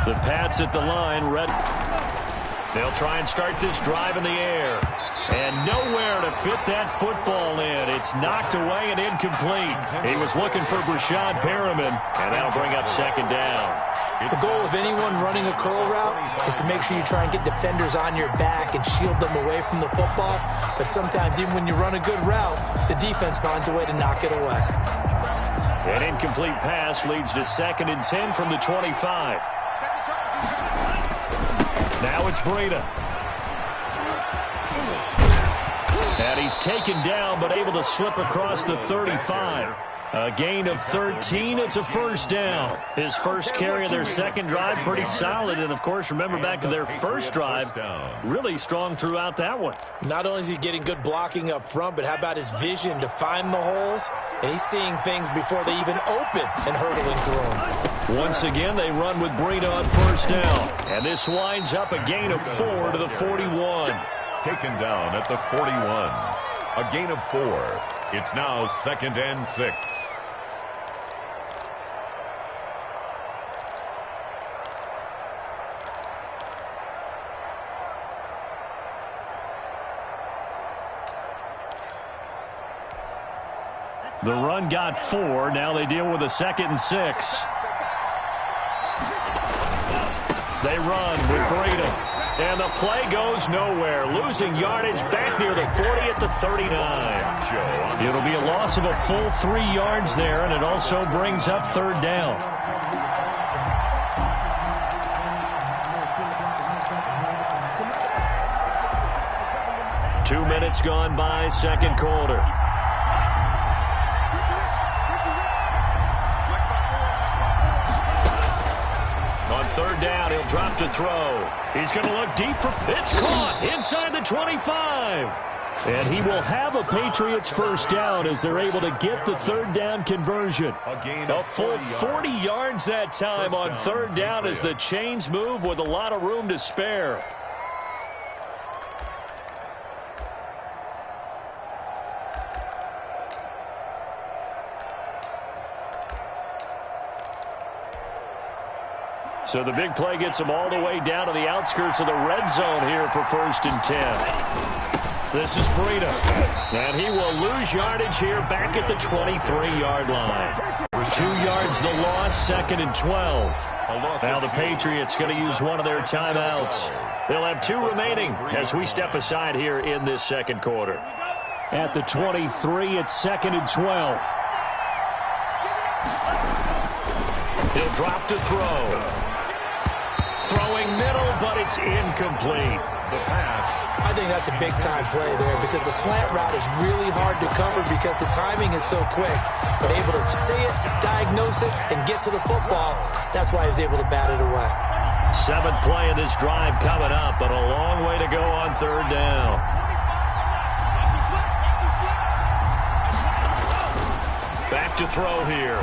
The Pats at the line, ready. They'll try and start this drive in the air. And nowhere to fit that football in. It's knocked away and incomplete. He was looking for Brashad Perriman, and that'll bring up second down. The goal of anyone running a curl route is to make sure you try and get defenders on your back and shield them away from the football. But sometimes even when you run a good route, the defense finds a way to knock it away. An incomplete pass leads to 2nd and 10 from the 25. Now it's Breida. And he's taken down but able to slip across the 35. A gain of 13. It's a first down. His first carry of their second drive, pretty solid. And, of course, remember back to their first drive, really strong throughout that one. Not only is he getting good blocking up front, but how about his vision to find the holes? And he's seeing things before they even open and hurdling through them. Once again, they run with Breida on first down. And this winds up a gain of 4 to the 41. Taken down at the 41. A gain of 4. It's now 2nd and 6. The run got 4. Now they deal with a 2nd and 6. They run with Breida. And the play goes nowhere. Losing yardage back near the 40 at the 39. It'll be a loss of a full 3 yards there, and it also brings up 3rd down. Two minutes gone by, second quarter. On 3rd down, he'll drop to throw. He's going to look deep for... It's caught inside the 25. And he will have a Patriots first down as they're able to get the 3rd down conversion. A full 40 yards that time on 3rd down as the chains move with a lot of room to spare. So the big play gets them all the way down to the outskirts of the red zone here for 1st and 10. This is Breida. And he will lose yardage here back at the 23-yard line. 2 yards the loss, 2nd and 12. Now the Patriots going to use one of their timeouts. They'll have 2 remaining as we step aside here in this second quarter. At the 23, it's 2nd and 12. He'll drop to throw. Throwing middle, but it's incomplete. The pass. I think that's a big-time play there because the slant route is really hard to cover because the timing is so quick. But able to see it, diagnose it, and get to the football, that's why he was able to bat it away. 7th play of this drive coming up, but a long way to go on 3rd down. Back to throw here.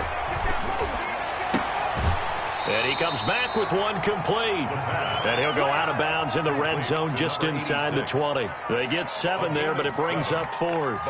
And he comes back with one complete. And he'll go out of bounds in the red zone just inside the 20. They get 7 there, but it brings up 4th.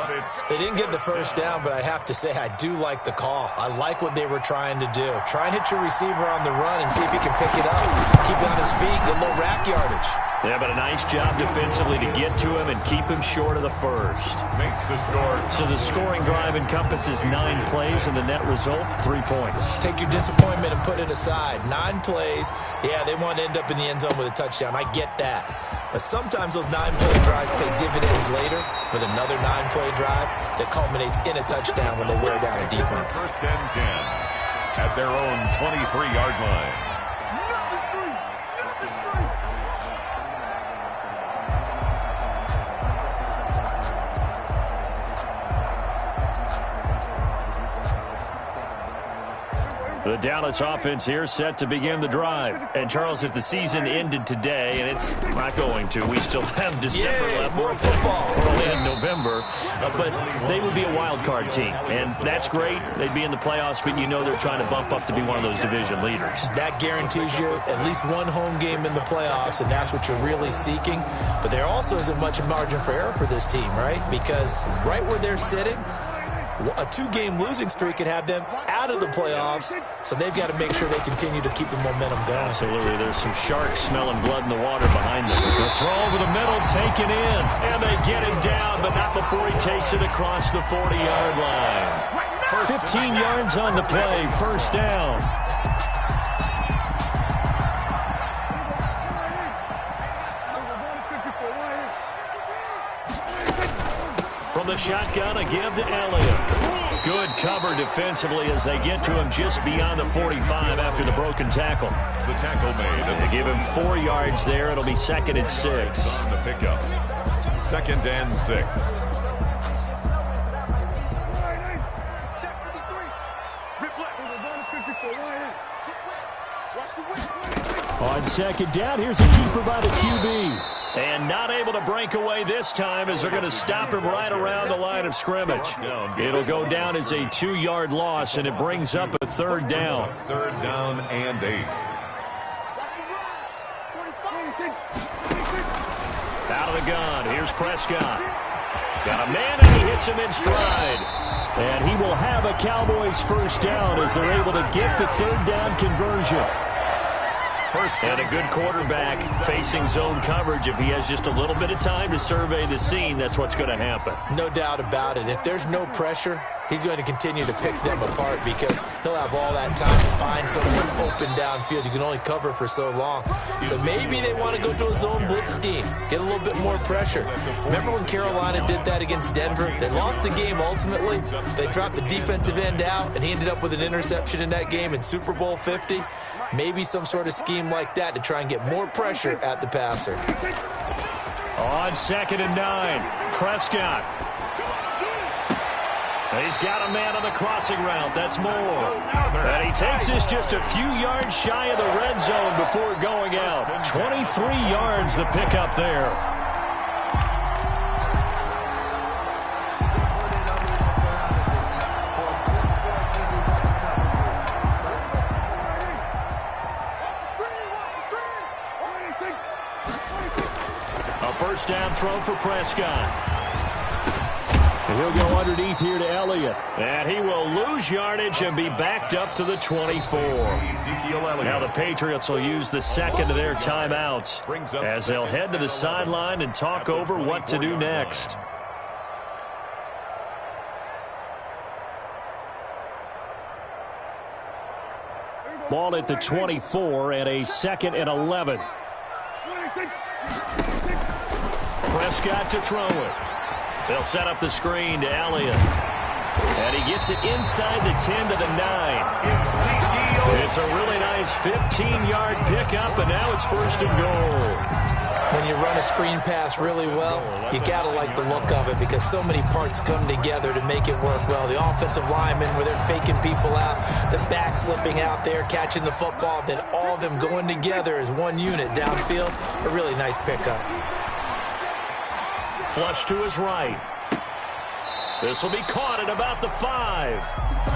They didn't get the first down, but I have to say I do like the call. I like what they were trying to do. Try and hit your receiver on the run and see if he can pick it up. Keep it on his feet, get a little rack yardage. Yeah, but a nice job defensively to get to him and keep him short of the first. Makes the score. So the scoring drive encompasses 9 plays, and the net result, 3 points. Take your disappointment and put it aside. 9 plays. Yeah, they want to end up in the end zone with a touchdown. I get that. But sometimes those 9-play drives pay dividends later with another 9-play drive that culminates in a touchdown when they wear down a defense. 1st and 10 at their own 23-yard line. The Dallas offense here set to begin the drive. And, Charles, if the season ended today, and it's not going to, we still have December left. More football. Early in November. But they would be a wild card team. And that's great. They'd be in the playoffs, but you know they're trying to bump up to be one of those division leaders. That guarantees you at least one home game in the playoffs, and that's what you're really seeking. But there also isn't much margin for error for this team, right? Because right where they're sitting, A 2-game losing streak could have them out of the playoffs, so they've got to make sure they continue to keep the momentum going. Absolutely. There's some sharks smelling blood in the water behind them. The throw over the middle, taken in, and they get him down, but not before he takes it across the 40-yard line. 15 yards on the play, first down. From the shotgun, a give to Elliott. Good cover defensively as they get to him just beyond the 45 after the broken tackle. The tackle made. They give him 4 yards there. It'll be 2nd and 6. On the pickup. 2nd and 6. On 2nd down, here's a keeper by the QB. And not able to break away this time as they're going to stop him right around the line of scrimmage. It'll go down as a 2-yard loss, and it brings up a 3rd down. 3rd down and 8. Out of the gun, here's Prescott. Got a man, and he hits him in stride. And he will have a Cowboys first down as they're able to get the 3rd down conversion. And a good quarterback facing zone coverage. If he has just a little bit of time to survey the scene, that's what's going to happen. No doubt about it. If there's no pressure, he's going to continue to pick them apart because he'll have all that time to find someone open downfield. You can only cover for so long. So maybe they want to go to a zone blitz scheme, get a little bit more pressure. Remember when Carolina did that against Denver? They lost the game ultimately. They dropped the defensive end out, and he ended up with an interception in that game in Super Bowl 50. Maybe some sort of scheme like that to try and get more pressure at the passer. On 2nd and 9, Prescott. He's got a man on the crossing route. That's Moore. And he takes this just a few yards shy of the red zone before going out. 23 yards the pickup there. A first down throw for Prescott. And he'll go underneath here to Elliott. And he will lose yardage and be backed up to the 24. Now the Patriots will use the 2nd of their timeouts as they'll head to the sideline and talk over what to do next. Ball at the 24 and a 2nd and 11. Prescott to throw it. They'll set up the screen to Elliott. And he gets it inside the 10 to the 9. It's a really nice 15-yard pickup, and now it's 1st and goal. When you run a screen pass really well, you got to like the look of it because so many parts come together to make it work well. The offensive linemen, where they're faking people out, the back slipping out there, catching the football, then all of them going together as one unit downfield. A really nice pickup. Flush to his right. This will be caught at about the 5.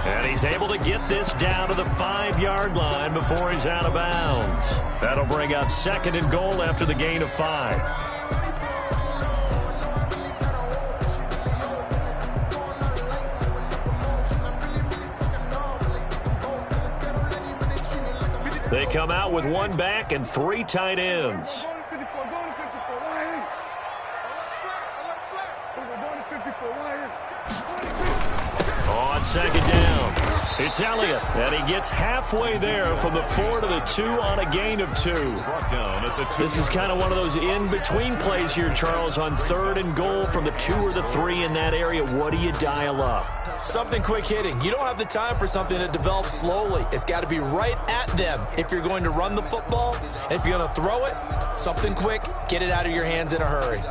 And he's able to get this down to the 5-yard line before he's out of bounds. That'll bring up 2nd and goal after the gain of 5. They come out with 1 back and 3 tight ends. On 2nd down, it's Elliott, and he gets halfway there from the 4 to the 2 on a gain of 2. This is kind of one of those in-between plays here, Charles, on 3rd and goal from the 2 or the 3 in that area. What do you dial up? Something quick hitting. You don't have the time for something that develops slowly. It's got to be right at them if you're going to run the football. And if you're going to throw it, something quick, get it out of your hands in a hurry.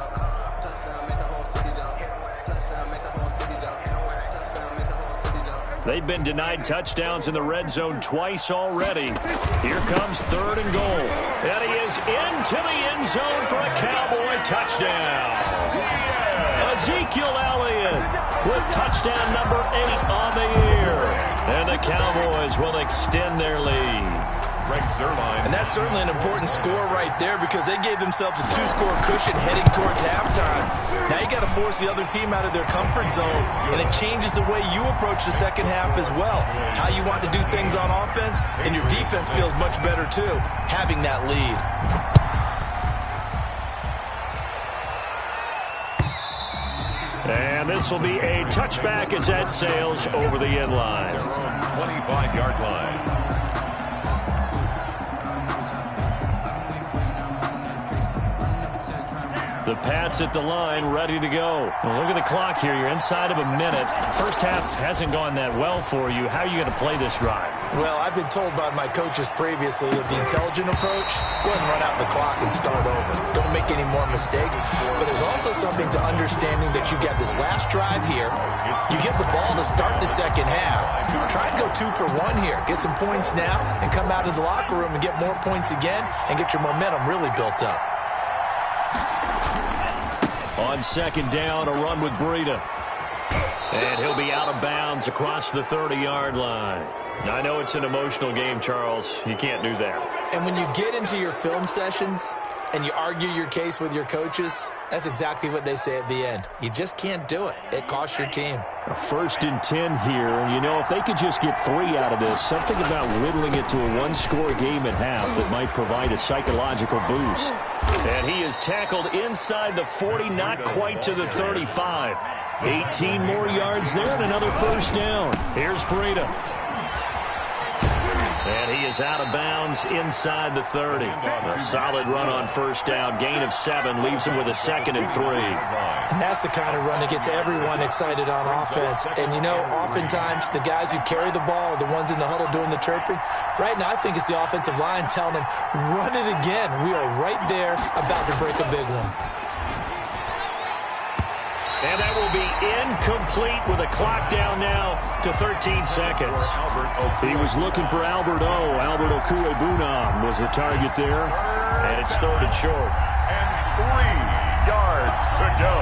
They've been denied touchdowns in the red zone twice already. Here comes 3rd and goal. And he is into the end zone for a Cowboy touchdown. Ezekiel Elliott with touchdown number 8 on the year. And the Cowboys will extend their lead. strengths their line. And that's certainly an important score right there because they gave themselves a 2-score cushion heading towards halftime. Now you got to force the other team out of their comfort zone, and it changes the way you approach the second half as well. How you want to do things on offense, and your defense feels much better too, having that lead. And this will be a touchback as that sails over the end line. 25-yard line. The Pats at the line, ready to go. Well, look at the clock here. You're inside of a minute. First half hasn't gone that well for you. How are you going to play this drive? Well, I've been told by my coaches previously that the intelligent approach, go ahead and run out the clock and start over. Don't make any more mistakes. But there's also something to understanding that you got this last drive here. You get the ball to start the second half. Try and go 2 for 1 here. Get some points now and come out of the locker room and get more points again and get your momentum really built up. On second down, a run with Breida. And he'll be out of bounds across the 30-yard line. Now, I know it's an emotional game, Charles. You can't do that. And when you get into your film sessions and you argue your case with your coaches, that's exactly what they say at the end. You just can't do it. It costs your team. A 1st and 10 here, and you know, if they could just get 3 out of this, something about whittling it to a 1-score game at half that might provide a psychological boost. And he is tackled inside the 40, not quite to the 35. 18 more yards there and another first down. Here's Breida. And he is out of bounds inside the 30. A solid run on first down. Gain of 7 leaves him with a 2nd and 3. And that's the kind of run that gets everyone excited on offense. And, you know, oftentimes the guys who carry the ball are the ones in the huddle doing the chirping. Right now, I think it's the offensive line telling them, run it again. We are right there about to break a big one. And that will be incomplete with a clock down now to 13 seconds. He was looking for Albert O. Albert Okuebunam was the target there. And it's 3rd and short. And 3 yards to go.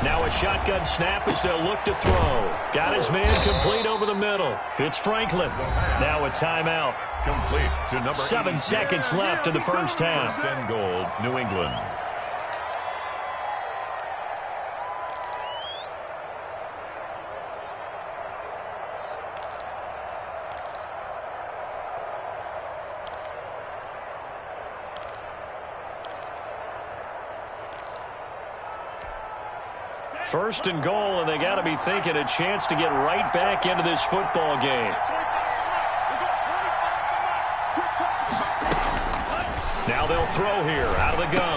Now a shotgun snap as they'll look to throw. Got his man complete over the middle. It's Franklin. Now a timeout. Complete to number 7 seconds left in the first half. 1st and goal, New England. First and goal, and they got to be thinking a chance to get right back into this football game. Now they'll throw here out of the gun.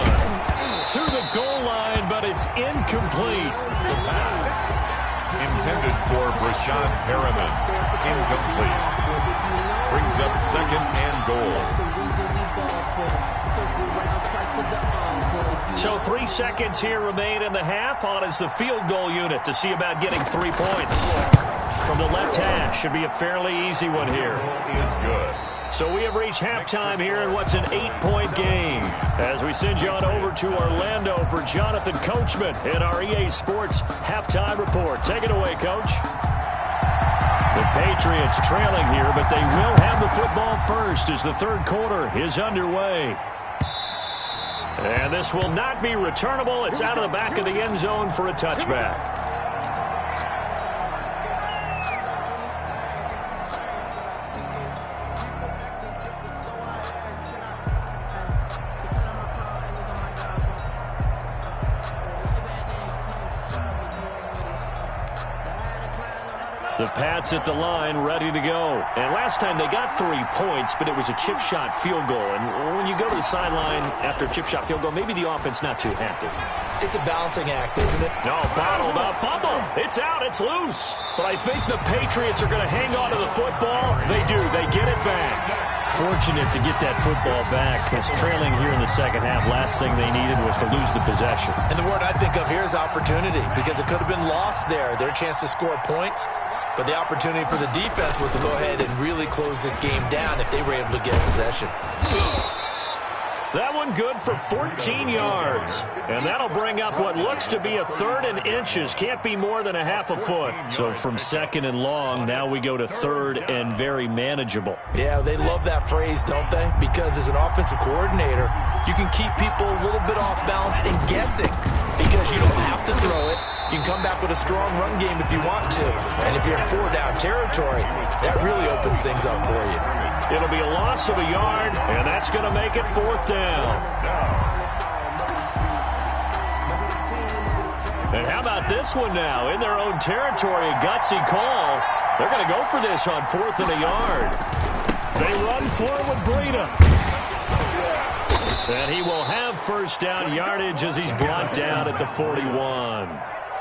To the goal line, but it's incomplete. The pass intended for Brashad Perriman. Incomplete. Brings up 2nd and goal. So 3 seconds here remain in the half. On is the field goal unit to see about getting 3 points. From the left hash, should be a fairly easy one here. Is good. So we have reached halftime here in what's an 8-point game. As we send you on over to Orlando for Jonathan Coachman in our EA Sports Halftime Report. Take it away, Coach. The Patriots trailing here, but they will have the football first as the 3rd quarter is underway. And this will not be returnable. It's out of the back of the end zone for a touchback. The Pats at the line, ready to go. And last time they got 3 points, but it was a chip shot field goal. And when you go to the sideline after a chip shot field goal, maybe the offense not too happy. It's a balancing act, isn't it? No, bottled up. Fumble. It's out. It's loose. But I think the Patriots are going to hang on to the football. They do. They get it back. Fortunate to get that football back, because trailing here in the second half, last thing they needed was to lose the possession. And the word I think of here is opportunity, because it could have been lost there. Their chance to score points. But the opportunity for the defense was to go ahead and really close this game down if they were able to get possession. That one good for 14 yards. And that'll bring up what looks to be a 3rd and inches. Can't be more than a half a foot. So from 2nd and long, now we go to 3rd and very manageable. Yeah, they love that phrase, don't they? Because as an offensive coordinator, you can keep people a little bit off balance and guessing because you don't have to throw it. You can come back with a strong run game if you want to. And if you're in 4-down territory, that really opens things up for you. It'll be a loss of a yard, and that's going to make it 4th down. And how about this one now? In their own territory, a gutsy call. They're going to go for this on 4th and a yard. They run for it with Breida. And he will have 1st down yardage as he's brought down at the 41.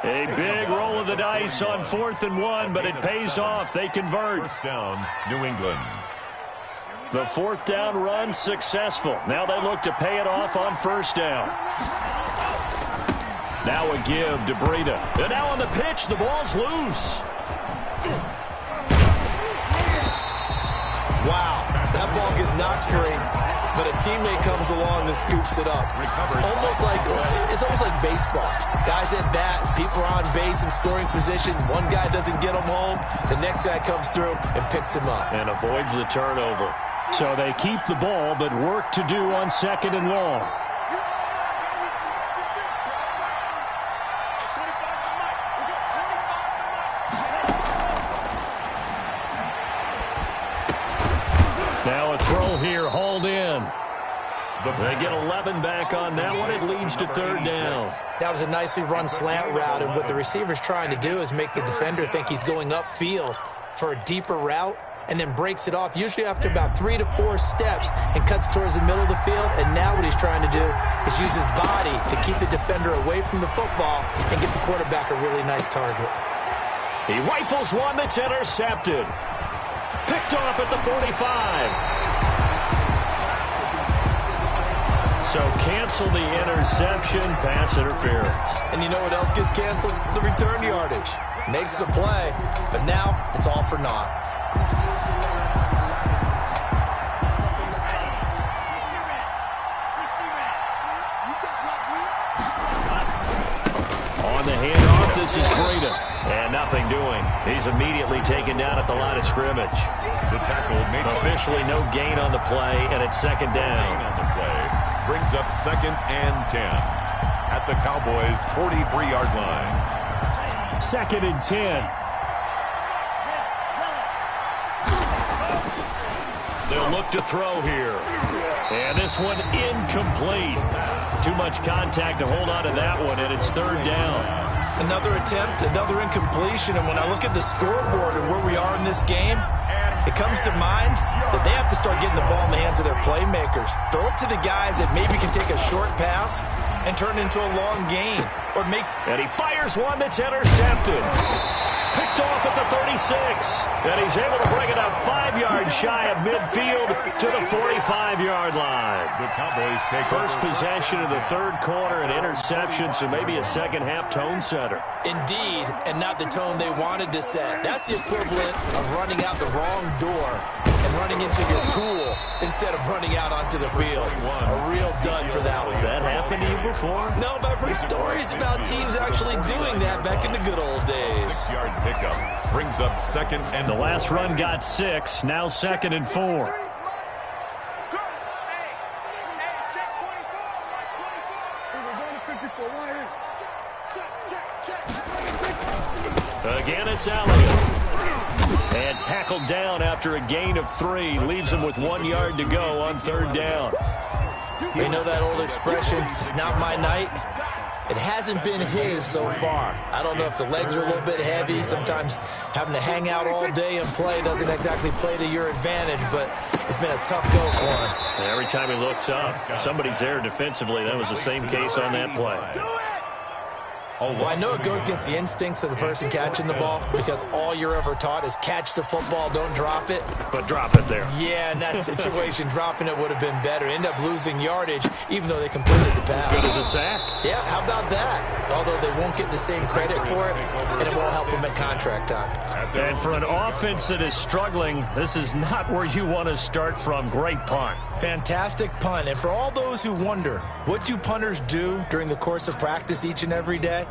A big roll of the dice on 4th and 1, but it pays off. They convert. 1st down, New England. The 4th down run successful. Now they look to pay it off on 1st down. Now a give to Breida. And now on the pitch, the ball's loose. Wow, that ball gets knocked free, but a teammate comes along and scoops it up. It's almost like baseball. Guys at bat, people are on base in scoring position. One guy doesn't get him home. The next guy comes through and picks him up. And avoids the turnover. So they keep the ball, but work to do on 2nd and long. Now a throw here, hauled in. They get 11 back on that one. It leads to 3rd down. That was a nicely run slant route, and what the receiver's trying to do is make the defender think he's going upfield for a deeper route, and then breaks it off, usually after about 3 to 4 steps, and cuts towards the middle of the field. And now what he's trying to do is use his body to keep the defender away from the football and get the quarterback a really nice target. He rifles one that's intercepted. Picked off at the 45. So cancel the interception, pass interference. And you know what else gets canceled? The return yardage. Makes the play, but now it's all for naught. On the handoff, this is Breida. And nothing doing. He's immediately taken down at the line of scrimmage. The tackle made officially no gain on the play, and it's 2nd down. On the play brings up 2nd and 10 at the Cowboys' 43-yard line. 2nd and 10. They'll look to throw here. And this one incomplete. Too much contact to hold on to that one, and it's 3rd down. Another attempt, another incompletion, and when I look at the scoreboard and where we are in this game, it comes to mind that they have to start getting the ball in the hands of their playmakers. Throw it to the guys that maybe can take a short pass and turn it into a long gain. And he fires one that's intercepted. Picked off at the 36. And he's able to bring it up 5 yards shy of midfield to the 45-yard line. The Cowboys take first possession of the 3rd quarter, an interception, so maybe a second-half tone setter. Indeed, and not the tone they wanted to set. That's the equivalent of running out the wrong door and running into your pool instead of running out onto the field. A real dud for that one. Has that happened to you before? No, but I've heard stories about teams actually doing that back in the good old days. 6-yard pickup brings up 2nd and the last run got 6, now 2nd and 4. Again, it's Elliott. And tackled down after a gain of 3. Leaves him with 1 yard to go on 3rd down. You know that old expression, it's not my night? It hasn't been his so far. I don't know if the legs are a little bit heavy. Sometimes having to hang out all day and play doesn't exactly play to your advantage, but it's been a tough go for him. And every time he looks up, somebody's there defensively. That was the same case on that play. Well, I know it goes against the instincts of the person catching the ball because all you're ever taught is catch the football, don't drop it. But drop it there. Yeah, in that situation, dropping it would have been better. End up losing yardage, even though they completed the pass. As good as a sack. Yeah, how about that? Although they won't get the same credit for it, and it won't help them at contract time. And for an offense that is struggling, this is not where you want to start from. Great punt. Fantastic punt. And for all those who wonder, what do punters do during the course of practice each and every day?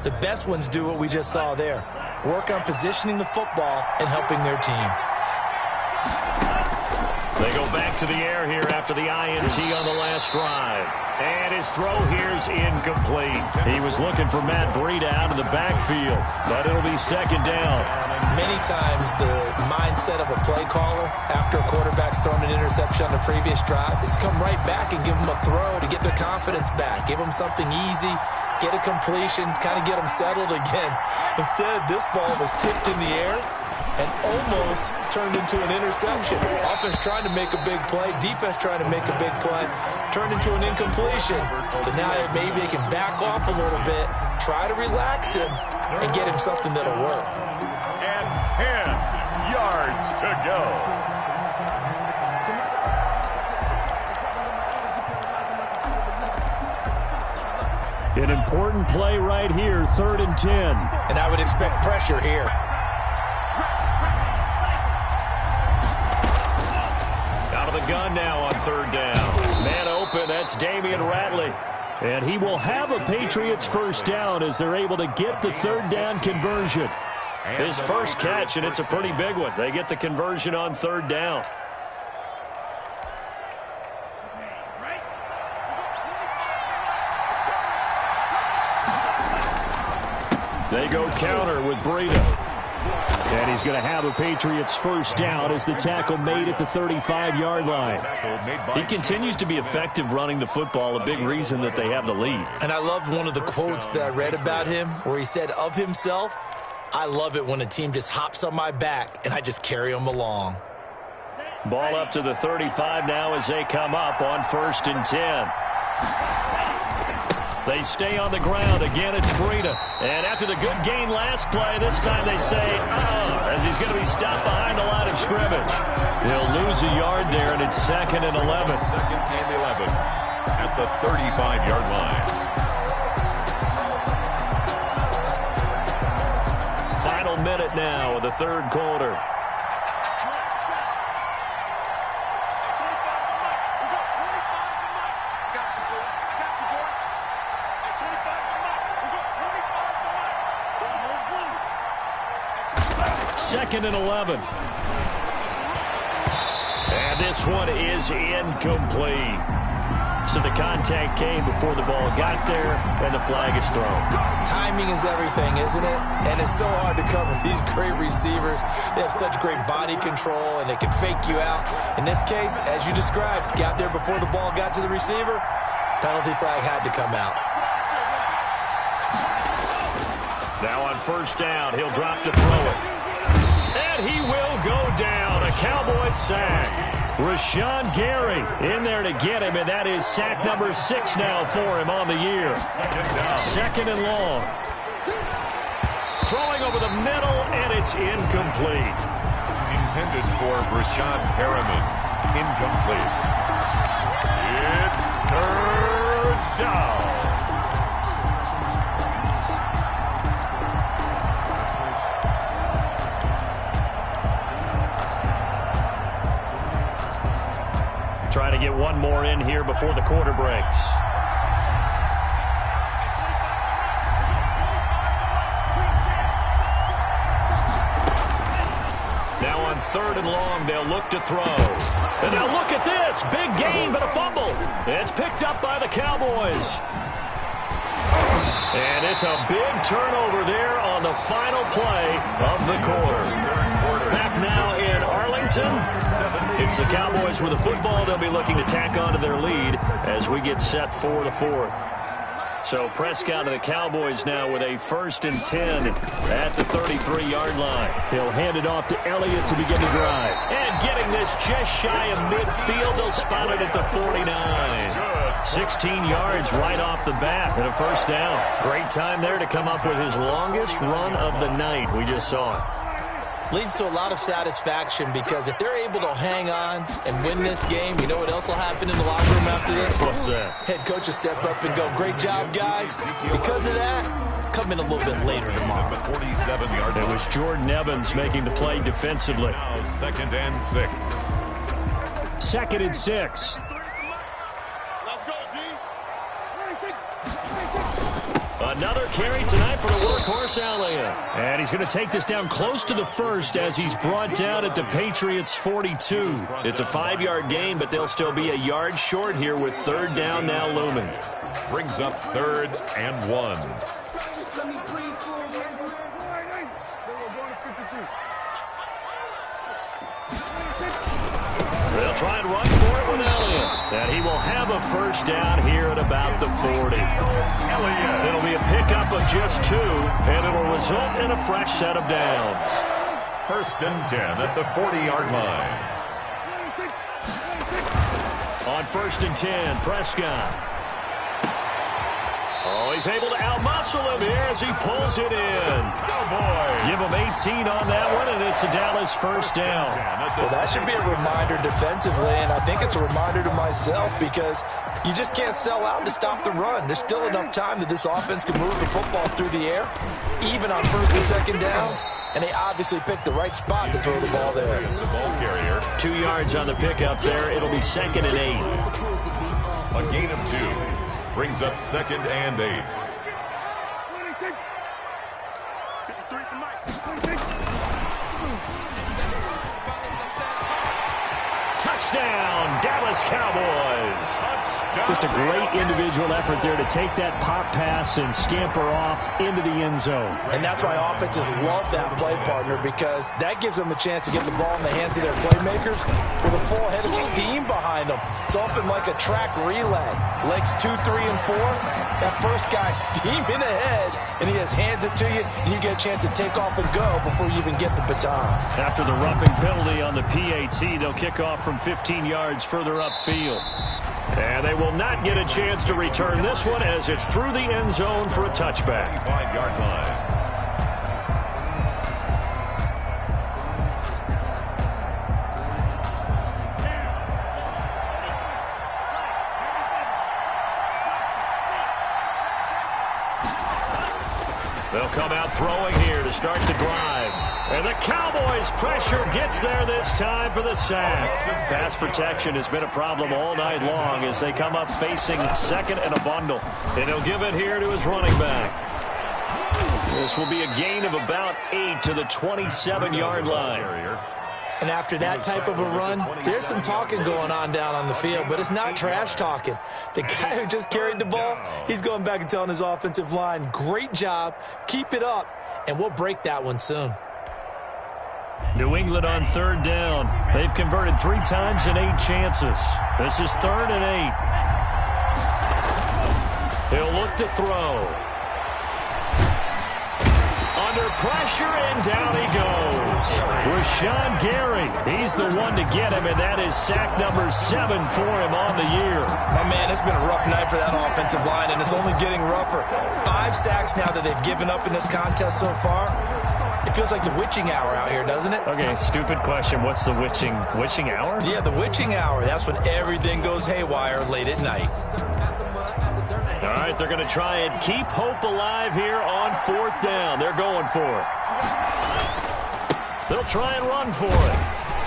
The best ones do what we just saw there. Work on positioning the football and helping their team. They go back to the air here after the INT on the last drive. And his throw here's incomplete. He was looking for Matt Breida out of the backfield, but it'll be second down. Many times the mindset of a play caller after a quarterback's thrown an interception on the previous drive is to come right back and give them a throw to get their confidence back. Give them something easy, get a completion, kind of get them settled again. Instead, this ball was tipped in the air and almost turned into an interception. Offense trying to make a big play, defense trying to make a big play, turned into an incompletion. So now maybe they can back off a little bit, try to relax him, and get him something that'll work. And 10 yards to go. An important play right here, 3rd and 10. And I would expect pressure here. Out of the gun now on 3rd down. Man open, that's Damian Ratley. And he will have a Patriots first down as they're able to get the 3rd down conversion. His first catch, and it's a pretty big one. They get the conversion on 3rd down. They go counter with Breida. And he's going to have a Patriots first down as the tackle made at the 35-yard line. He continues to be effective running the football, a big reason that they have the lead. And I loved one of the quotes that I read about him where he said of himself, "I love it when a team just hops on my back and I just carry them along." Ball up to the 35 now as they come up on 1st and 10. They stay on the ground. Again, it's Breida. And after the good gain last play, this time they say, as he's going to be stopped behind the line of scrimmage. He'll lose a yard there, and it's 2nd and 11. 2nd and 11 at the 35-yard line. Final minute now of the 3rd quarter. Second and 11. And this one is incomplete. So the contact came before the ball got there, and the flag is thrown. Timing is everything, isn't it? And it's so hard to cover these great receivers. They have such great body control, and they can fake you out. In this case, as you described, got there before the ball got to the receiver. Penalty flag had to come out. Now on 1st down, he'll drop to throw it. And he will go down. A Cowboys sack. Rashawn Gary in there to get him, and that is sack number 6 now for him on the year. 2nd and long. Throwing over the middle, and it's incomplete. Intended for Brashad Perriman. Incomplete. It's 3rd down. Trying to get one more in here before the quarter breaks. Now on 3rd and long, they'll look to throw. And now look at this. Big gain, but a fumble. It's picked up by the Cowboys. And it's a big turnover there on the final play of the quarter. Back now in Arlington. It's the Cowboys with the football. They'll be looking to tack on to their lead as we get set for the 4th. So Prescott and the Cowboys now with a 1st and 10 at the 33-yard line. He'll hand it off to Elliott to begin the drive. And getting this just shy of midfield. They'll spot it at the 49. 16 yards right off the bat and a first down. Great time there to come up with his longest run of the night. We just saw it. Leads to a lot of satisfaction because if they're able to hang on and win this game, you know what else will happen in the locker room after this? What's that? Head coach will step up and go, great job, guys. Because of that, come in a little bit later tomorrow. 47-yard. It was Jordan Evans making the play defensively. Now 2nd and 6. 2nd and 6. Another carry tonight for the workhorse Elliott. And he's going to take this down close to the first as he's brought down at the Patriots' 42. It's a 5-yard gain, but they'll still be a yard short here with 3rd down now looming. Brings up 3rd and 1. They'll try and run for it with Elliott. And he will have a first down here at about the 40. It'll be a pickup of just 2, and it'll result in a fresh set of downs. 1st and 10 at the 40-yard line. On 1st and 10, Prescott. Oh, he's able to outmuscle him here as he pulls it in. Give him 18 on that one, and it's a Dallas first down. Well, that should be a reminder defensively, and I think it's a reminder to myself because you just can't sell out to stop the run. There's still enough time that this offense can move the football through the air, even on 1st and 2nd downs, and they obviously picked the right spot to throw the ball there. The ball carrier. 2 yards on the pickup there. It'll be 2nd and 8. A gain of 2. Brings up 2nd and 8. Touchdown, Dallas Cowboys. Just a great individual effort there to take that pop pass and scamper off into the end zone. And that's why offenses love that play, partner, because that gives them a chance to get the ball in the hands of their playmakers with a full head of steam behind them. It's often like a track relay. Legs 2, 3, and 4. That first guy steaming ahead, and he just hands it to you, and you get a chance to take off and go before you even get the baton. After the roughing penalty on the PAT, they'll kick off from 15 yards further upfield. And they will not get a chance to return this one as it's through the end zone for a touchback. 5-yard line. They'll come out throwing here to start the drive. And the Cowboys' pressure gets there this time for the sack. Pass protection has been a problem all night long as they come up facing 2nd and a bundle. And he'll give it here to his running back. This will be a gain of about 8 to the 27-yard line. And after that type of a run, there's some talking going on down on the field, but it's not trash talking. The guy who just carried the ball, he's going back and telling his offensive line, great job, keep it up, and we'll break that one soon. New England on 3rd down. They've converted 3 times in 8 chances. This is 3rd and 8. He'll look to throw. Under pressure, and down he goes. Rashawn Gary, he's the one to get him, and that is sack number 7 for him on the year. My man, it's been a rough night for that offensive line, and it's only getting rougher. 5 sacks now that they've given up in this contest so far. It feels like the witching hour out here, doesn't it? Okay, stupid question. What's the witching hour? Yeah, the witching hour. That's when everything goes haywire late at night. All right, they're going to try and keep hope alive here on 4th down. They're going for it. They'll try and run for it.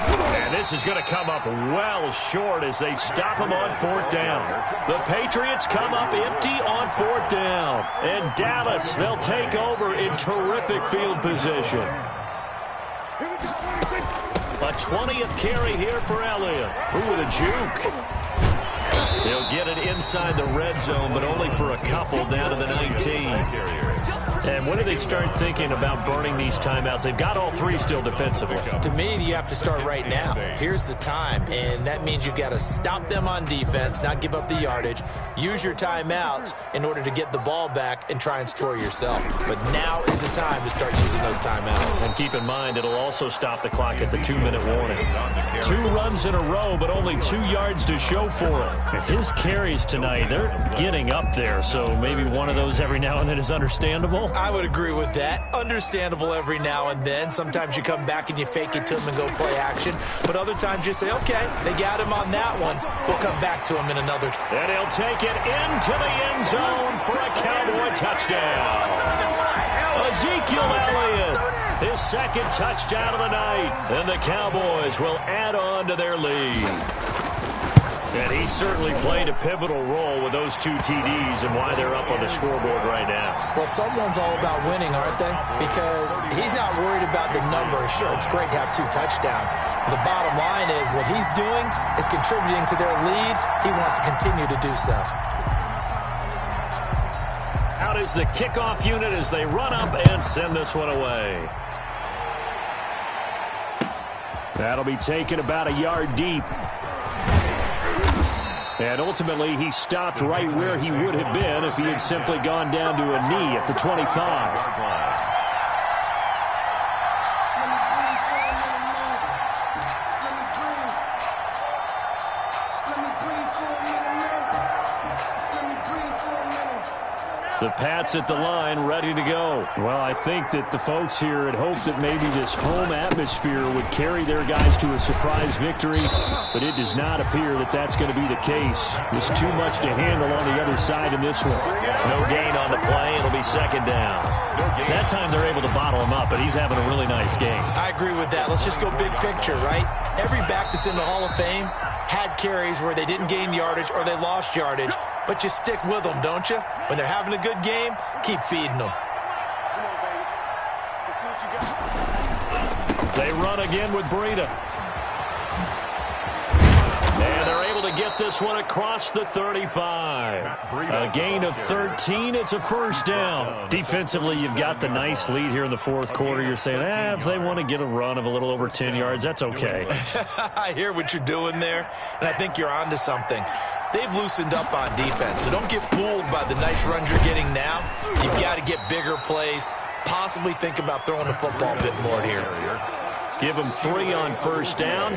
And this is going to come up well short as they stop him on 4th down. The Patriots come up empty on 4th down. And Dallas, they'll take over in terrific field position. A 20th carry here for Elliott. Ooh, with a juke. He'll get it inside the red zone, but only for a couple down to the 19. And when do they start thinking about burning these timeouts? They've got all three still defensively. To me, you have to start right now. Here's the time, and that means you've got to stop them on defense, not give up the yardage, use your timeouts in order to get the ball back and try and score yourself. But now is the time to start using those timeouts. And keep in mind, it'll also stop the clock at the 2-minute warning. 2 runs in a row, but only 2 yards to show for it. His carries tonight, they're getting up there, so maybe one of those every now and then is understandable. I would agree with that. Understandable every now and then. Sometimes you come back and you fake it to him and go play action. But other times you say, okay, they got him on that one. We'll come back to him in another. And he'll take it into the end zone for a Cowboy touchdown. Ezekiel Elliott, his second touchdown of the night. And the Cowboys will add on to their lead. And he certainly played a pivotal role with those 2 TDs and why they're up on the scoreboard right now. Well, someone's all about winning, aren't they? Because he's not worried about the number. Sure, it's great to have 2 touchdowns. But the bottom line is what he's doing is contributing to their lead. He wants to continue to do so. Out is the kickoff unit as they run up and send this one away. That'll be taken about a yard deep. And ultimately, he stopped right where he would have been if he had simply gone down to a knee at the 25. The Pats at the line, ready to go. Well, I think that the folks here had hoped that maybe this home atmosphere would carry their guys to a surprise victory, but it does not appear that that's going to be the case. There's too much to handle on the other side in this one. No gain on the play. It'll be second down. That time they're able to bottle him up, but he's having a really nice game. I agree with that. Let's just go big picture, right? Every back that's in the Hall of Fame had carries where they didn't gain yardage or they lost yardage. But you stick with them, don't you? When they're having a good game, keep feeding them. They run again with Breida. And they're able to get this one across the 35. A gain of 13. It's a first down. Defensively, you've got the nice lead here in the fourth quarter. You're saying, if they want to get a run of a little over 10 yards, that's okay. I hear what you're doing there, and I think you're onto something. They've loosened up on defense, so don't get fooled by the nice runs you're getting now. You've got to get bigger plays, possibly think about throwing the football a bit more here. Give them 3 on first down.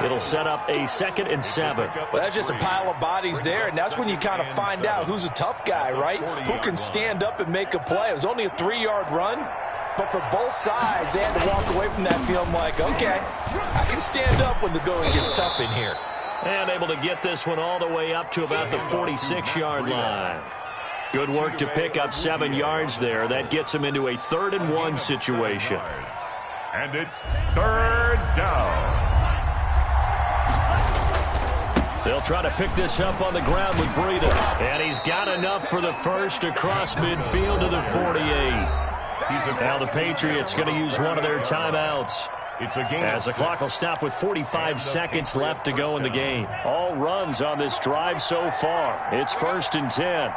It'll set up a 2nd and 7. Well, that's just a pile of bodies there, and that's when you kind of find out who's a tough guy, right? Who can stand up and make a play. It was only a 3-yard run, but for both sides, they had to walk away from that field like, okay, I can stand up when the going gets tough in here. And able to get this one all the way up to about the 46-yard line. Good work to pick up 7 yards there. That gets them into a 3rd and 1 situation. And it's 3rd down. They'll try to pick this up on the ground with Breida. And he's got enough for the first across midfield to the 48. Now the Patriots going to use one of their timeouts. It's a game as the clock will stop with 45 seconds left to go in the game. All runs on this drive so far. It's 1st and 10.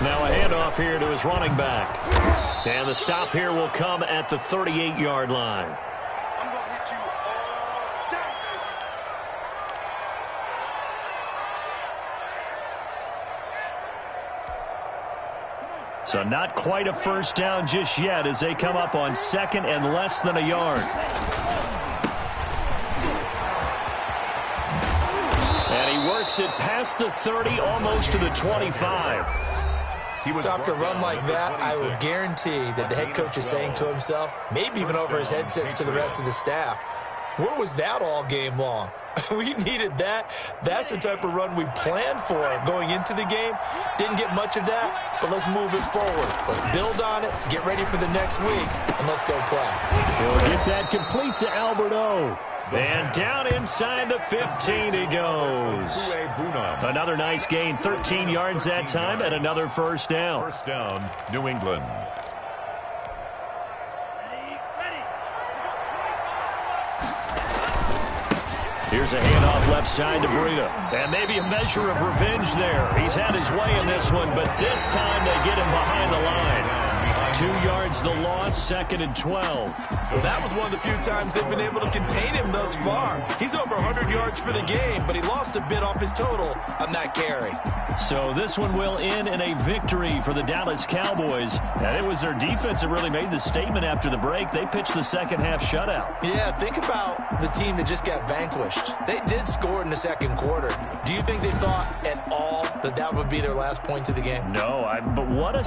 Now a handoff here to his running back. And the stop here will come at the 38-yard line. So not quite a first down just yet as they come up on 2nd and less than a yard. And he works it past the 30, almost to the 25. So after a run like that, I will guarantee that the head coach is saying to himself, maybe even over his headsets to the rest of the staff, where was that all game long? We needed that. That's the type of run we planned for going into the game. Didn't get much of that, but let's move it forward. Let's build on it, get ready for the next week, and let's go play. He'll get that complete to Alberto. And down inside the 15 he goes. Another nice gain, 13 yards that time, and another first down. First down, New England. Here's a handoff left side to Breida. And maybe a measure of revenge there. He's had his way in this one, but this time they get him behind the line. 2 yards the loss, 2nd and 12. Well, that was one of the few times they've been able to contain him thus far. He's over 100 yards for the game, but he lost a bit off his total on that carry. So this one will end in a victory for the Dallas Cowboys. And it was their defense that really made the statement after the break. They pitched the second half shutout. Yeah, think about the team that just got vanquished. They did score in the second quarter. Do you think they thought at all that that would be their last points of the game? No, but what a